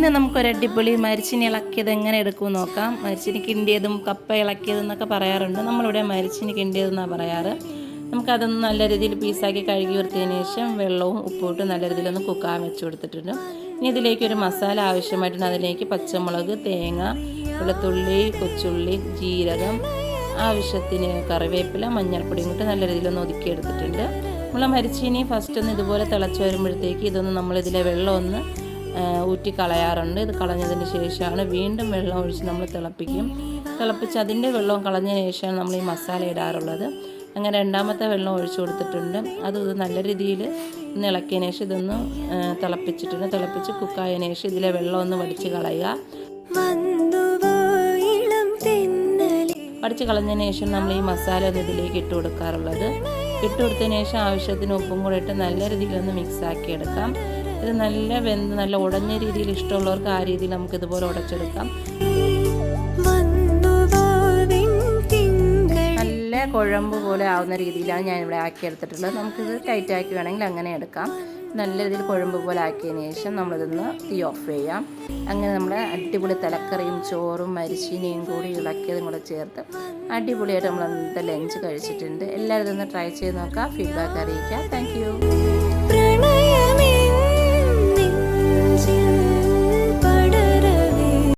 ഇന്ന് നമുക്കൊരു അടിപൊളി മരിച്ചിനി ഇളക്കിയത് എങ്ങനെ എടുക്കുമെന്ന് നോക്കാം. മരിച്ചിനി കിണ്ടിയതും കപ്പ ഇളക്കിയതെന്നൊക്കെ പറയാറുണ്ട്. നമ്മളിവിടെ മരിച്ചിനി കിണ്ടിയതെന്നാണ് പറയാറ്. നമുക്കതൊന്ന് നല്ല രീതിയിൽ പീസാക്കി കഴുകി വൃത്തിയതിന് ശേഷം വെള്ളവും ഉപ്പിട്ട് നല്ല രീതിയിലൊന്ന് കുക്കാൻ വെച്ച് കൊടുത്തിട്ടുണ്ട്. ഇനി ഇതിലേക്ക് ഒരു മസാല ആവശ്യമായിട്ടുണ്ട്. അതിലേക്ക് പച്ചമുളക്, തേങ്ങ, വെളുത്തുള്ളി, കൊച്ചുള്ളി, ജീരകം, ആവശ്യത്തിന് കറിവേപ്പില, മഞ്ഞൾപ്പൊടിയും ഇട്ട് നല്ല രീതിയിലൊന്ന് ഒതുക്കിയെടുത്തിട്ടുണ്ട്. നമ്മൾ മരിച്ചിനി ഫസ്റ്റ് ഒന്ന് ഇതുപോലെ തിളച്ച് വരുമ്പോഴത്തേക്ക് ഇതൊന്ന് നമ്മളിതിലെ വെള്ളം ഒന്ന് ഊറ്റി കളയാറുണ്ട്. ഇത് കളഞ്ഞതിന് ശേഷമാണ് വീണ്ടും വെള്ളം ഒഴിച്ച് നമ്മൾ തിളപ്പിച്ച് അതിൻ്റെ വെള്ളവും കളഞ്ഞതിന് ശേഷമാണ് നമ്മൾ ഈ മസാല ഇടാറുള്ളത്. അങ്ങനെ രണ്ടാമത്തെ വെള്ളം ഒഴിച്ചു കൊടുത്തിട്ടുണ്ട്. അത് നല്ല രീതിയിൽ ഒന്ന് ഇളക്കിയതിന് ശേഷം ഇതൊന്ന് തിളപ്പിച്ച് കുക്കായതിന് ശേഷം ഇതിലെ വെള്ളം ഒന്ന് വടിച്ച് കളയുക. വടിച്ച് കളഞ്ഞതിന് ശേഷം നമ്മൾ ഈ മസാല ഒന്ന് ഇതിലേക്ക് ഇട്ട് കൊടുക്കാറുള്ളത്. ഇട്ട് കൊടുത്തതിന് ശേഷം ആവശ്യത്തിന് ഉപ്പും കൂടെ ഇട്ട് നല്ല രീതിയിലൊന്ന് മിക്സാക്കി എടുക്കാം. ഇത് നല്ല വെന്ത് നല്ല ഉടഞ്ഞ രീതിയിൽ ഇഷ്ടമുള്ളവർക്ക് ആ രീതിയിൽ നമുക്ക് ഇതുപോലെ ഉടച്ചെടുക്കാം. നല്ല കുഴമ്പ് പോലെ ആവുന്ന രീതിയിലാണ് ഞാനിവിടെ ആക്കിയെടുത്തിട്ടുള്ളത്. നമുക്കിത് ടൈറ്റാക്കി വേണമെങ്കിൽ അങ്ങനെ എടുക്കാം. നല്ല രീതിയിൽ കുഴമ്പ് പോലെ ആക്കിയതിന് ശേഷം നമ്മളിതൊന്ന് തീ ഓഫ് ചെയ്യാം. അങ്ങനെ നമ്മുടെ അടിപൊളി തലക്കറിയും ചോറും മരിച്ചീനിയും കൂടി ഇളക്കിയതും കൂടെ ചേർത്ത് അടിപൊളിയായിട്ട് നമ്മൾ ഇന്നത്തെ ലഞ്ച് കഴിച്ചിട്ടുണ്ട്. എല്ലാവരും ഇതൊന്ന് ട്രൈ ചെയ്ത് നോക്കാം. ഫീഡ്ബാക്ക് അറിയിക്കാം. Thank you.